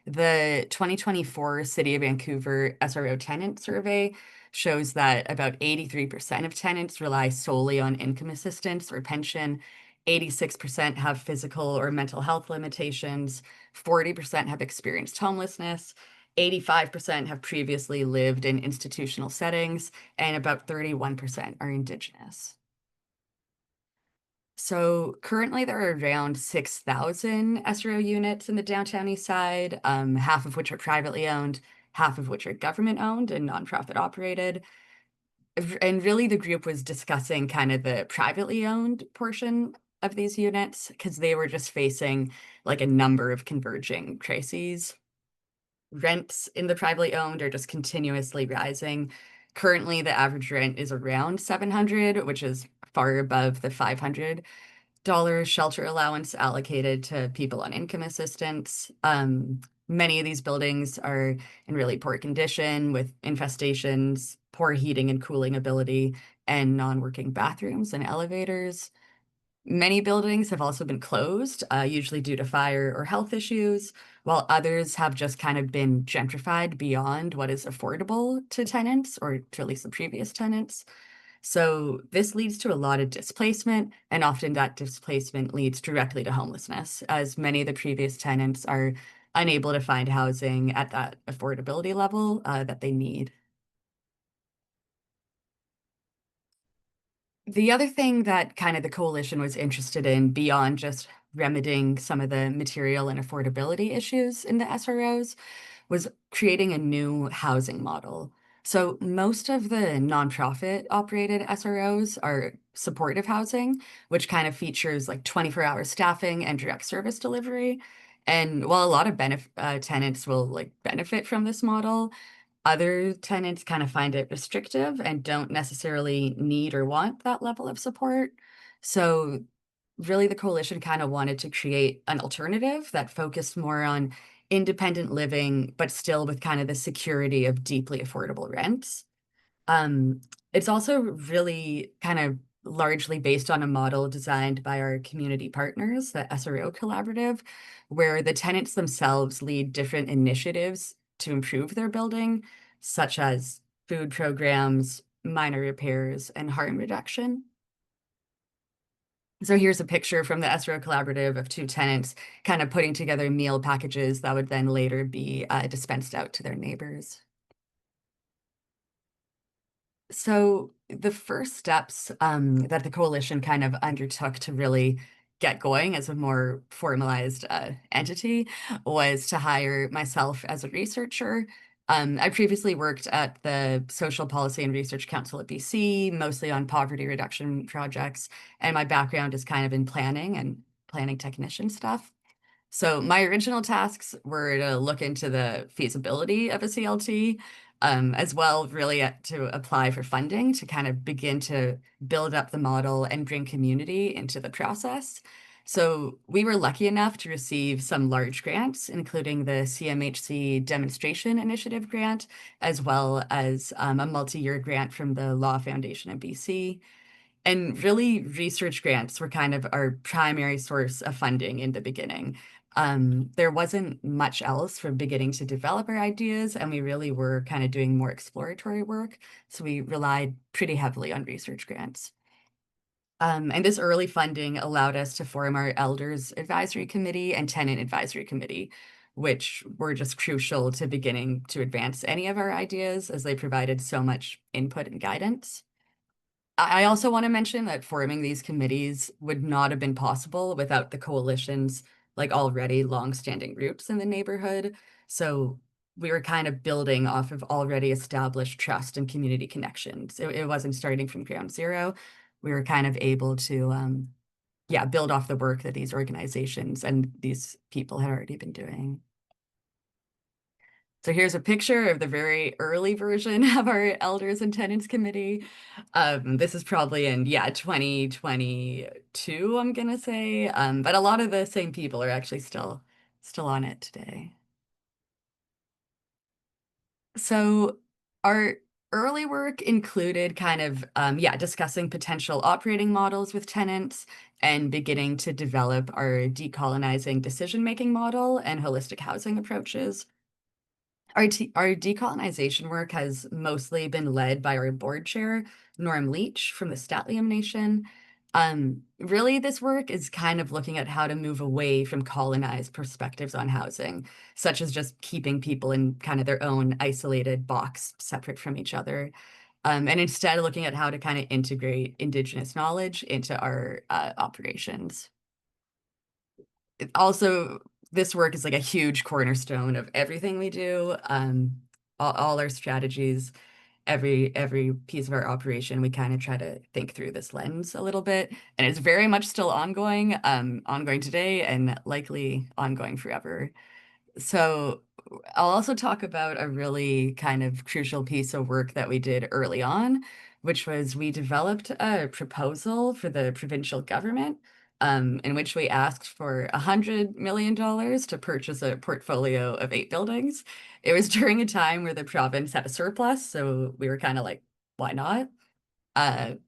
The 2024 City of Vancouver SRO tenant survey shows that about 83% of tenants rely solely on income assistance or pension. 86% have physical or mental health limitations. 40% have experienced homelessness. 85% have previously lived in institutional settings, and about 31% are Indigenous. So currently there are around 6,000 SRO units in the downtown east side, half of which are privately owned, half of which are government owned and nonprofit operated. And really the group was discussing kind of the privately owned portion of these units because they were just facing like a number of converging crises. Rents in the privately owned are just continuously rising. Currently, the average rent is around $700, which is far above the $500 shelter allowance allocated to people on income assistance. Many of these buildings are in really poor condition with infestations, poor heating and cooling ability, and non-working bathrooms and elevators. Many buildings have also been closed, usually due to fire or health issues, while others have just kind of been gentrified beyond what is affordable to tenants or to at least the previous tenants. So this leads to a lot of displacement, and often that displacement leads directly to homelessness, as many of the previous tenants are unable to find housing at that affordability level that they need. The other thing that kind of the coalition was interested in beyond just remedying some of the material and affordability issues in the SROs was creating a new housing model. So most of the nonprofit operated SROs are supportive housing, which kind of features like 24-hour staffing and direct service delivery. And while a lot of tenants will like benefit from this model, other tenants kind of find it restrictive and don't necessarily need or want that level of support. So really the coalition kind of wanted to create an alternative that focused more on independent living, but still with kind of the security of deeply affordable rents. It's also really kind of largely based on a model designed by our community partners, the SRO Collaborative, where the tenants themselves lead different initiatives to improve their building, such as food programs, minor repairs, and harm reduction. So here's a picture from the SRO Collaborative of two tenants kind of putting together meal packages that would then later be dispensed out to their neighbors. So the first steps that the coalition kind of undertook to really get going as a more formalized entity was to hire myself as a researcher. I previously worked at the Social Policy and Research Council at BC, mostly on poverty reduction projects, and my background is kind of in planning and planning technician stuff. So my original tasks were to look into the feasibility of a CLT, as well really to apply for funding to kind of begin to build up the model and bring community into the process. So we were lucky enough to receive some large grants, including the CMHC Demonstration Initiative grant, as well as a multi-year grant from the Law Foundation in BC. And really, research grants were kind of our primary source of funding in the beginning. There wasn't much else from beginning to develop our ideas, and we really were kind of doing more exploratory work. So we relied pretty heavily on research grants. And this early funding allowed us to form our Elders Advisory Committee and Tenant Advisory Committee, which were just crucial to beginning to advance any of our ideas as they provided so much input and guidance. I also want to mention that forming these committees would not have been possible without the coalition's like already long-standing roots in the neighborhood. So we were kind of building off of already established trust and community connections. It wasn't starting from ground zero. We were kind of able to, yeah, build off the work that these organizations and these people had already been doing. So here's a picture of the very early version of our Elders and Tenants Committee. This is probably in, 2022, I'm gonna say. But a lot of the same people are actually still on it today. So our early work included kind of, discussing potential operating models with tenants and beginning to develop our decolonizing decision-making model and holistic housing approaches. Our decolonization work has mostly been led by our board chair, Norm Leach from the Statlium Nation. Really, this work is kind of looking at how to move away from colonized perspectives on housing, such as just keeping people in kind of their own isolated box separate from each other. And instead looking at how to kind of integrate Indigenous knowledge into our operations. Also, this work is like a huge cornerstone of everything we do. All our strategies, every piece of our operation, we kind of try to think through this lens a little bit, and it's very much still ongoing, ongoing today and likely ongoing forever. So I'll also talk about a really kind of crucial piece of work that we did early on, which was we developed a proposal for the provincial government, in which we asked for $100 million to purchase a portfolio of 8 buildings. It was during a time where the province had a surplus, so we were kind of like, why not?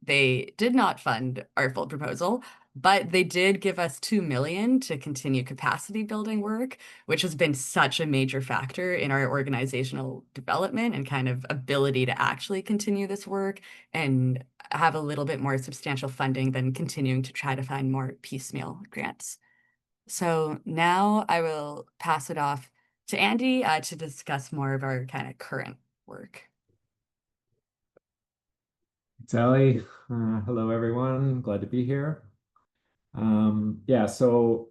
They did not fund our full proposal, but they did give us $2 million to continue capacity building work, which has been such a major factor in our organizational development and kind of ability to actually continue this work and have a little bit more substantial funding than continuing to try to find more piecemeal grants. So now I will pass it off to Andy to discuss more of our kind of current work. It's Alie. Hello, everyone. Glad to be here. So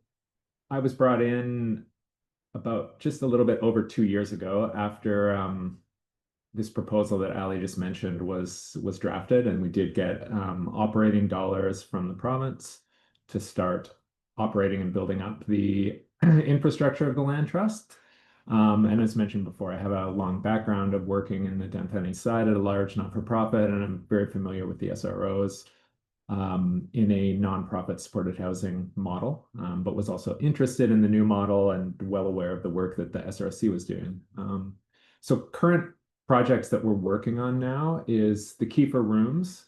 I was brought in about just a little bit over 2 years ago after this proposal that Alie just mentioned was drafted, and we did get operating dollars from the province to start operating and building up the infrastructure of the land trust. And as mentioned before, I have a long background of working in the downtown Eastside at a large not-for-profit, and I'm very familiar with the SROs in a nonprofit supported housing model, but was also interested in the new model and well aware of the work that the SRC was doing. So current projects that we're working on now is the Kiefer Rooms,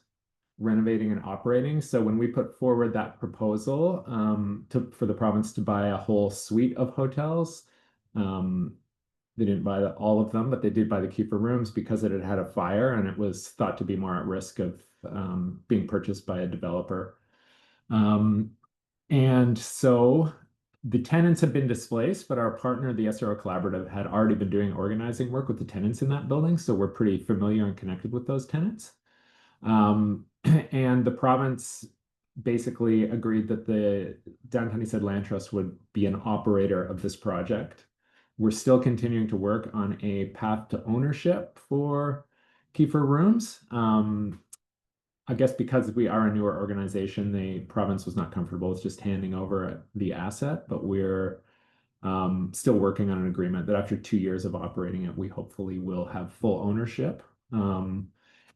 renovating and operating. So when we put forward that proposal for the province to buy a whole suite of hotels, they didn't buy all of them, but they did buy the Kiefer Rooms because it had had a fire and it was thought to be more at risk of being purchased by a developer. And so the tenants have been displaced, but our partner, the SRO Collaborative, had already been doing organizing work with the tenants in that building. So we're pretty familiar and connected with those tenants. And the province basically agreed that the Downtown Eastside Land Trust would be an operator of this project. We're still continuing to work on a path to ownership for Kiefer Rooms. I guess because we are a newer organization, the province was not comfortable with just handing over the asset, but we're still working on an agreement that after 2 years of operating it, we hopefully will have full ownership.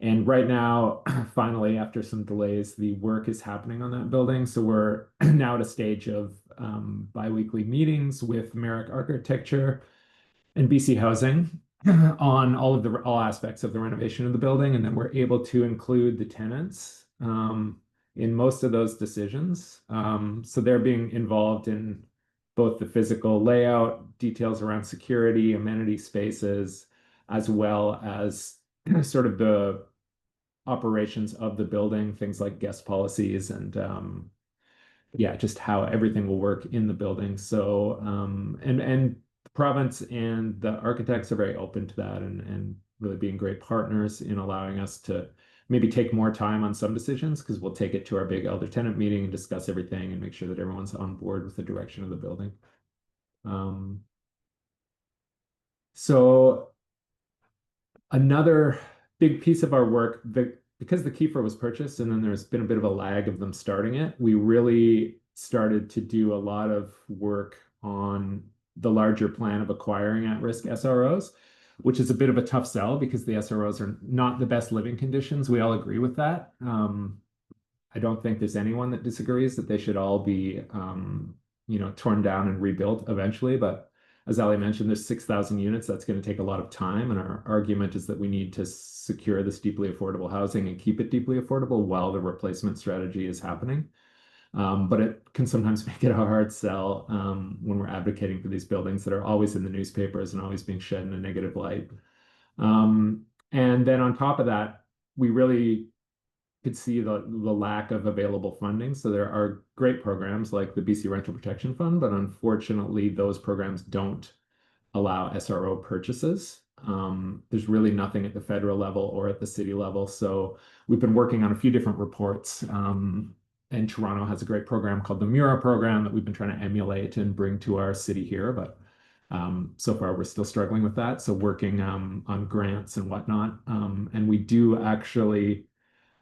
And right now, finally, after some delays, the work is happening on that building. So we're now at a stage of biweekly meetings with Merrick Architecture and BC Housing on all aspects of the renovation of the building, and then we're able to include the tenants in most of those decisions. So they're being involved in both the physical layout, details around security, amenity spaces, as well as sort of the operations of the building, things like guest policies and yeah, just how everything will work in the building. So and the province and the architects are very open to that and really being great partners in allowing us to maybe take more time on some decisions, because we'll take it to our big elder tenant meeting and discuss everything and make sure that everyone's on board with the direction of the building. So another big piece of our work, because the Kiefer was purchased and then there's been a bit of a lag of them starting it, we really started to do a lot of work on the larger plan of acquiring at-risk SROs, which is a bit of a tough sell because the SROs are not the best living conditions. We all agree with that. I don't think there's anyone that disagrees that they should all be, torn down and rebuilt eventually. But as Alie mentioned, there's 6,000 units. That's going to take a lot of time. And our argument is that we need to secure this deeply affordable housing and keep it deeply affordable while the replacement strategy is happening. But it can sometimes make it a hard sell when we're advocating for these buildings that are always in the newspapers and always being shed in a negative light. And then on top of that, we really could see the lack of available funding. So there are great programs like the BC Rental Protection Fund, but unfortunately, those programs don't allow SRO purchases. There's really nothing at the federal level or at the city level. So we've been working on a few different reports. And Toronto has a great program called the Mura program that we've been trying to emulate and bring to our city here. But so far, we're still struggling with that. So working on grants and whatnot. And we do actually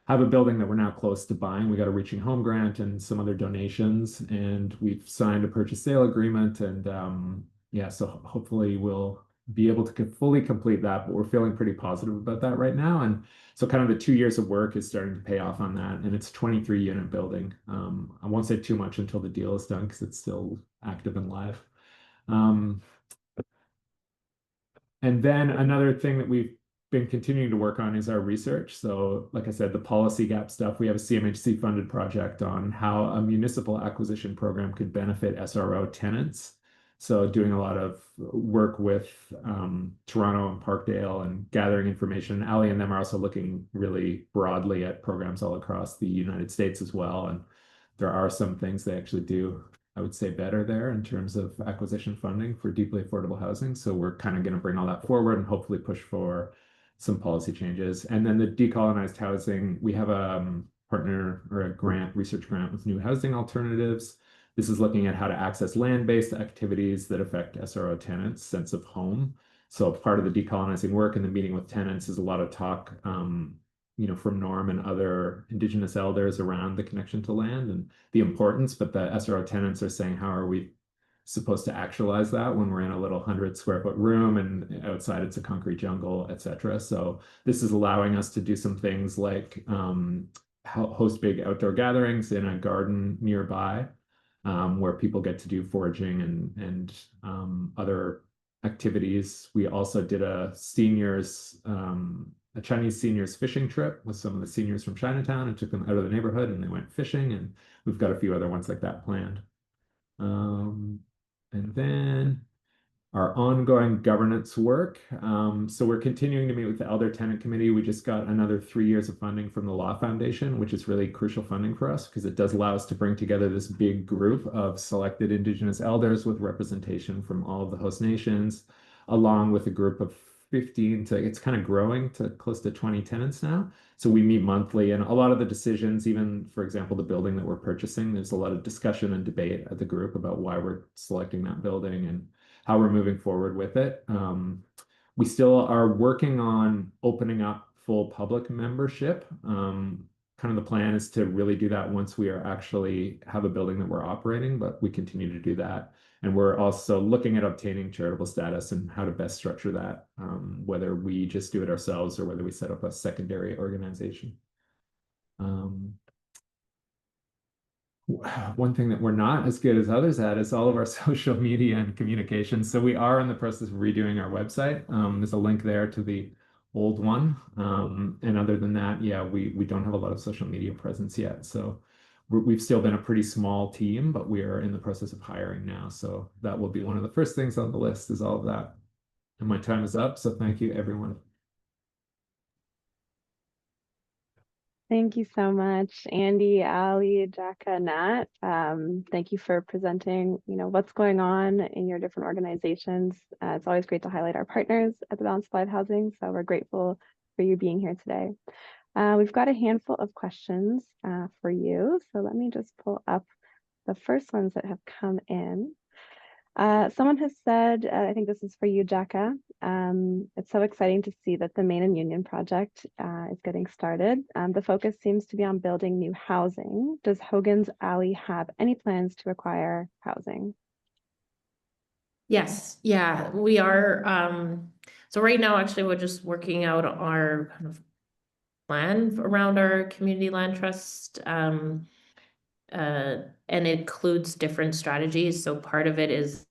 have a building that we're now close to buying. We got a Reaching Home grant and some other donations, and we've signed a purchase sale agreement. And yeah, so hopefully we'll be able to fully complete that, but we're feeling pretty positive about that right now. And so kind of the 2 years of work is starting to pay off on that. And it's a 23-unit building. I won't say too much until the deal is done because it's still active and live. And then another thing that we've been continuing to work on is our research. So like I said, the policy gap stuff, we have a CMHC funded project on how a municipal acquisition program could benefit SRO tenants. So doing a lot of work with Toronto and Parkdale and gathering information. Alie and them are also looking really broadly at programs all across the United States as well. And there are some things they actually do, I would say, better there in terms of acquisition funding for deeply affordable housing. So we're kind of going to bring all that forward and hopefully push for some policy changes. And then the decolonized housing, we have a partner or a grant, research grant with New Housing Alternatives. This is looking at how to access land-based activities that affect SRO tenants' sense of home. So part of the decolonizing work and the meeting with tenants is a lot of talk, from Norm and other Indigenous elders around the connection to land and the importance. But the SRO tenants are saying, how are we supposed to actualize that when we're in a little 100-square-foot room and outside it's a concrete jungle, etc. So this is allowing us to do some things like host big outdoor gatherings in a garden nearby, where people get to do foraging and other activities. We also did a Chinese seniors fishing trip with some of the seniors from Chinatown and took them out of the neighborhood and they went fishing, and we've got a few other ones like that planned. And then our ongoing governance work. So we're continuing to meet with the Elder Tenant Committee. We just got another 3 years of funding from the Law Foundation, which is really crucial funding for us because it does allow us to bring together this big group of selected Indigenous elders with representation from all of the host nations, along with a group of 15 to, it's kind of growing to close to 20 tenants now. So we meet monthly, and a lot of the decisions, even for example, the building that we're purchasing, there's a lot of discussion and debate at the group about why we're selecting that building and how we're moving forward with it. We still are working on opening up full public membership. Kind of the plan is to really do that once we are actually have a building that we're operating, but we continue to do that. And we're also looking at obtaining charitable status and how to best structure that, whether we just do it ourselves or whether we set up a secondary organization. One thing that we're not as good as others at is all of our social media and communications. So we are in the process of redoing our website. There's a link there to the old one. And other than that, yeah, we don't have a lot of social media presence yet. So we've still been a pretty small team, but we are in the process of hiring now. So that will be one of the first things on the list, is all of that. And my time is up. So thank you, everyone. Thank you so much, Andy, Alie, Djaka, Nat. Thank you for presenting, what's going on in your different organizations. It's always great to highlight our partners at the Balanced Supply of Housing. So we're grateful for you being here today. We've got a handful of questions for you. So let me just pull up the first ones that have come in. Someone has said, I think this is for you, Djaka. It's so exciting to see that the Main and Union project is getting started. The focus seems to be on building new housing. Does Hogan's Alie have any plans to acquire housing? Yes, yeah, we are. So right now, actually, we're just working out our kind of plan around our community land trust. And it includes different strategies. So part of it is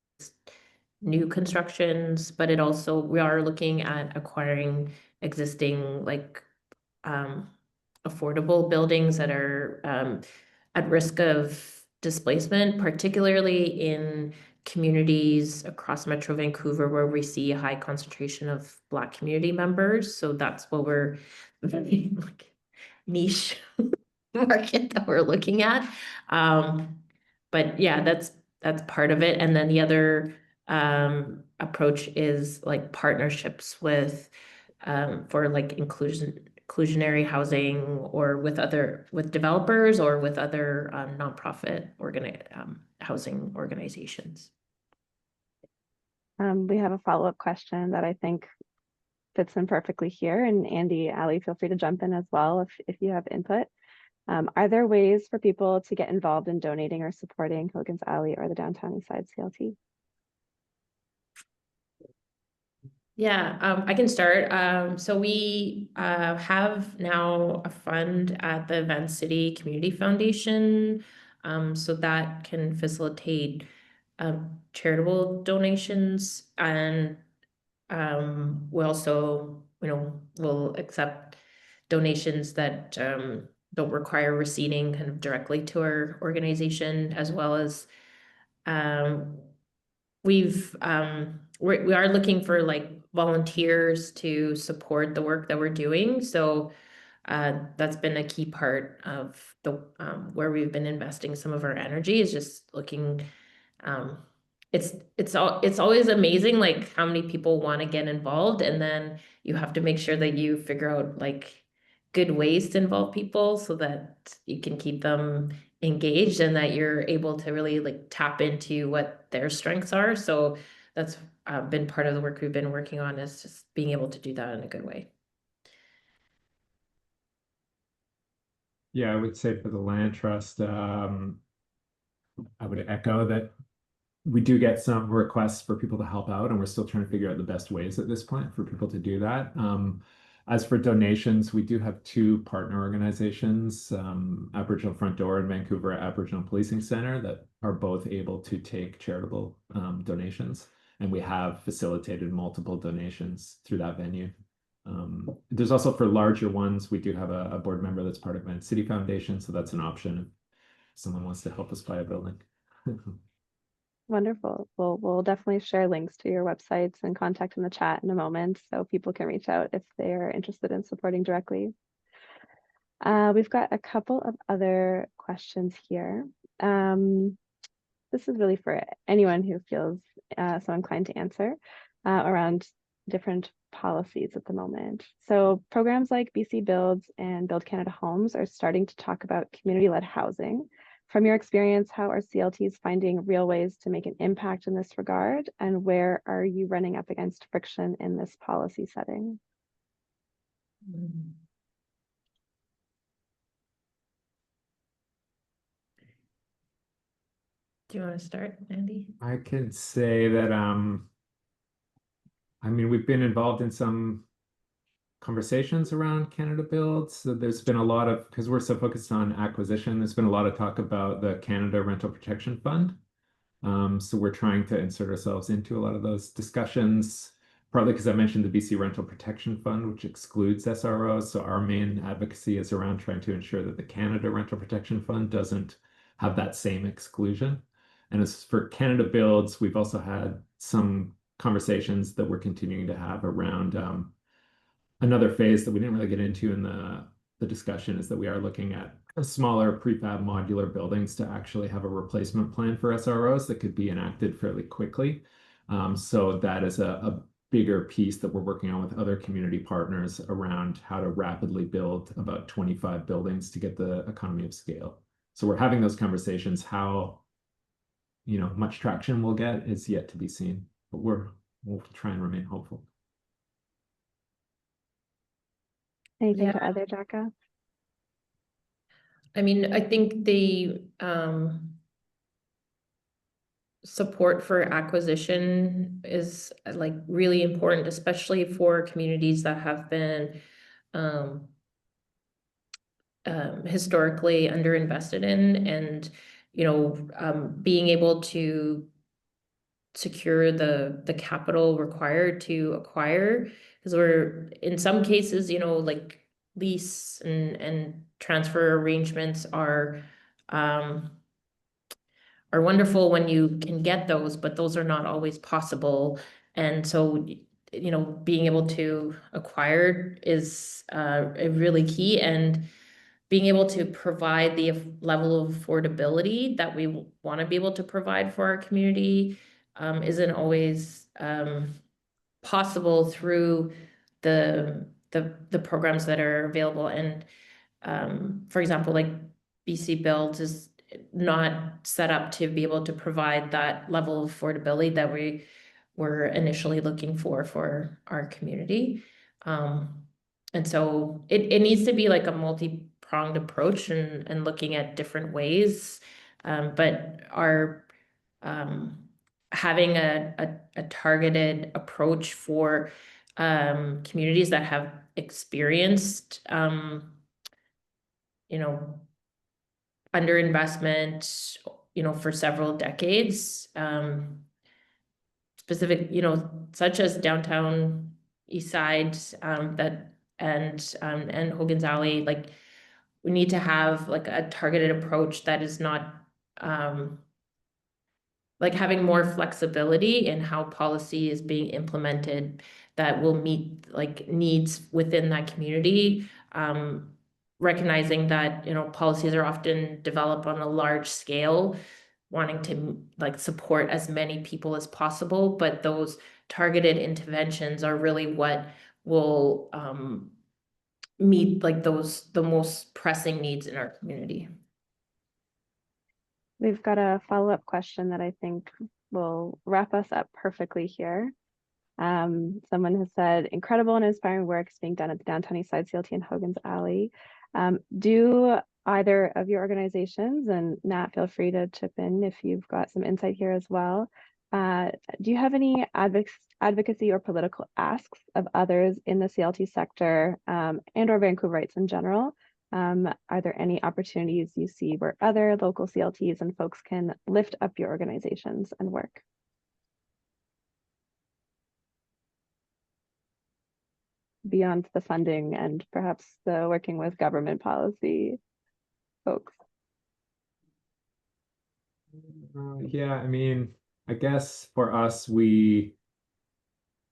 new constructions, but it also, we are looking at acquiring existing affordable buildings that are at risk of displacement, particularly in communities across Metro Vancouver where we see a high concentration of Black community members. So that's what we're very niche market that we're looking at. But yeah, that's part of it. And then the other approach is partnerships with for inclusionary housing, or with developers, or with other nonprofit housing organizations. We have a follow-up question that I think fits in perfectly here. And Andy, Alie, feel free to jump in as well if you have input. Are there ways for people to get involved in donating or supporting Hogan's Alie or the Downtown Eastside CLT? Yeah, I can start. So we have now a fund at the Van City Community Foundation, so that can facilitate charitable donations, and we also, will accept donations that don't require receipting kind of directly to our organization, as well as we are looking for volunteers to support the work that we're doing. So that's been a key part of the where we've been investing some of our energy, is just looking. It's always amazing how many people want to get involved, and then you have to make sure that you figure out good ways to involve people so that you can keep them engaged, and that you're able to really tap into what their strengths are. So that's been part of the work we've been working on, is just being able to do that in a good way. Yeah, I would say for the land trust, I would echo that we do get some requests for people to help out, and we're still trying to figure out the best ways at this point for people to do that. As for donations, we do have two partner organizations, Aboriginal Front Door in Vancouver, Aboriginal Policing Center, that are both able to take charitable donations, and we have facilitated multiple donations through that venue. There's also, for larger ones, we do have a board member that's part of Van City Foundation, so that's an option if someone wants to help us buy a building. Wonderful. We'll definitely share links to your websites and contact in the chat in a moment, so people can reach out if they are interested in supporting directly. We've got a couple of other questions here. This is really for anyone who feels so inclined to answer around different policies at the moment. So programs like BC Builds and Build Canada Homes are starting to talk about community-led housing. From your experience, how are CLTs finding real ways to make an impact in this regard? And where are you running up against friction in this policy setting? Do you want to start, Andy? I can say that I mean, we've been involved in some conversations around Canada Builds. So there's been a lot of, because we're so focused on acquisition, there's been a lot of talk about the Canada Rental Protection Fund. So we're trying to insert ourselves into a lot of those discussions, partly because I mentioned the BC Rental Protection Fund, which excludes SROs. So our main advocacy is around trying to ensure that the Canada Rental Protection Fund doesn't have that same exclusion. And as for Canada Builds, we've also had some conversations that we're continuing to have around another phase that we didn't really get into in the discussion is that we are looking at smaller prefab modular buildings to actually have a replacement plan for SROs that could be enacted fairly quickly. So that is a bigger piece that we're working on with other community partners around how to rapidly build about 25 buildings to get the economy of scale. So we're having those conversations. How, much traction we'll get is yet to be seen, but we'll try and remain hopeful. Anything to other, Djaka? I mean, I think the support for acquisition is like really important, especially for communities that have been historically underinvested in, and being able to secure the capital required to acquire, because we're in some cases, like lease and transfer arrangements are wonderful when you can get those, but those are not always possible. And so, being able to acquire is really key, and being able to provide the level of affordability that we want to be able to provide for our community isn't always possible through the programs that are available. And for example, like BC Builds is not set up to be able to provide that level of affordability that we were initially looking for our community. And so it needs to be like a multi-pronged approach and looking at different ways. But our having a targeted approach for communities that have experienced underinvestment, for several decades, specific, such as downtown Eastside, that and Hogan's Alie, like we need to have like a targeted approach that is not like having more flexibility in how policy is being implemented that will meet like needs within that community. Recognizing that, policies are often developed on a large scale, wanting to like support as many people as possible, but those targeted interventions are really what will meet like the most pressing needs in our community. We've got a follow-up question that I think will wrap us up perfectly here. Someone has said, incredible and inspiring work is being done at the Downtown Eastside CLT and Hogan's Alie. Do either of your organizations, and Nat, feel free to chip in if you've got some insight here as well. Do you have any advocacy or political asks of others in the CLT sector and or Vancouverites in general? Are there any opportunities you see where other local CLTs and folks can lift up your organizations and work? Beyond the funding and perhaps the working with government policy folks? Yeah, I mean, I guess for us,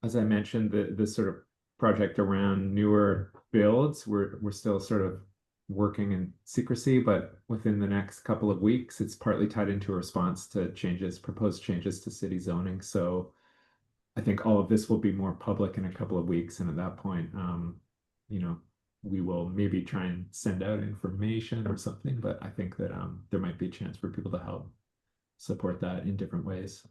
as I mentioned, this sort of project around newer builds, we're still sort of working in secrecy, but within the next couple of weeks, it's partly tied into a response to proposed changes to city zoning. So I think all of this will be more public in a couple of weeks, and at that point, you know, we will maybe try and send out information or something, but I think that there might be a chance for people to help support that in different ways.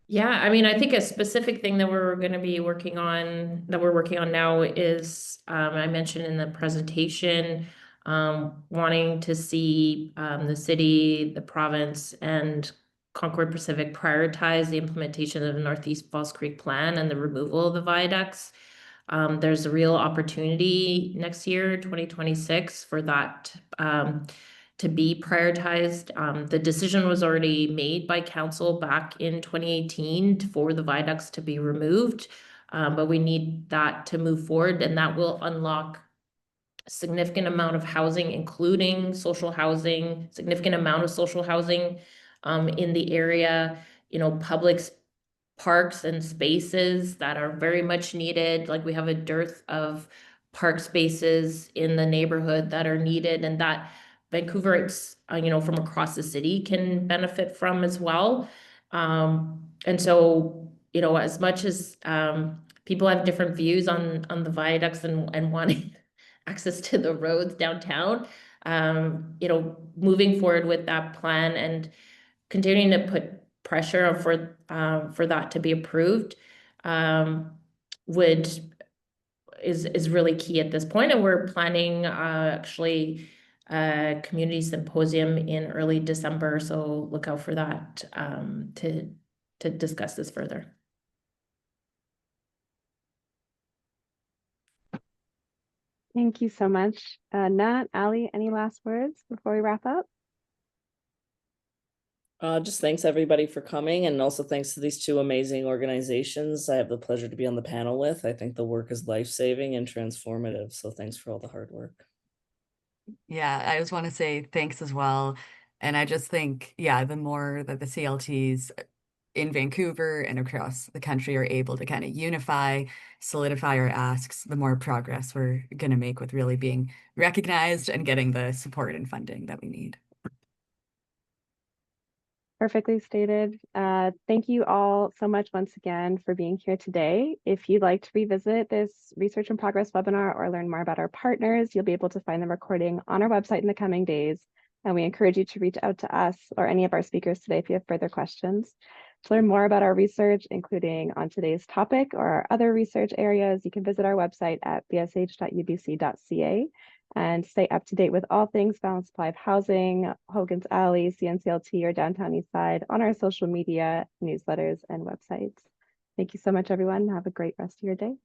Yeah, I mean, I think a specific thing that we're going to be working on, now is, I mentioned in the presentation, wanting to see the city, the province, and Concord Pacific prioritize the implementation of the Northeast Falls Creek Plan and the removal of the viaducts. There's a real opportunity next year, 2026, for that to be prioritized. The decision was already made by council back in 2018 for the viaducts to be removed, but we need that to move forward, and that will unlock a significant amount of housing, including social housing, significant amount of social housing in the area, public parks and spaces that are very much needed. Like, we have a dearth of park spaces in the neighborhood that are needed, and that Vancouver, from across the city can benefit from as well. And so, as much as people have different views on the viaducts and wanting access to the roads downtown, moving forward with that plan and continuing to put pressure for that to be approved is really key at this point. And we're planning actually a community symposium in early December, so look out for that to discuss this further. Thank you so much. Nat, Alie, any last words before we wrap up? Just thanks everybody for coming, and also thanks to these two amazing organizations I have the pleasure to be on the panel with. I think the work is life-saving and transformative, so thanks for all the hard work. Yeah, I just want to say thanks as well. And I just think, yeah, the more that the CLTs in Vancouver and across the country are able to kind of unify, solidify our asks, the more progress we're going to make with really being recognized and getting the support and funding that we need. Perfectly stated. Thank you all so much once again for being here today. If you'd like to revisit this Research in Progress webinar or learn more about our partners, you'll be able to find the recording on our website in the coming days. And we encourage you to reach out to us or any of our speakers today if you have further questions. To learn more about our research, including on today's topic or our other research areas, you can visit our website at bsh.ubc.ca. and stay up to date with all things balanced supply of housing, Hogan's Alie, CNCLT, or Downtown Eastside on our social media, newsletters, and websites. Thank you so much, everyone. Have a great rest of your day.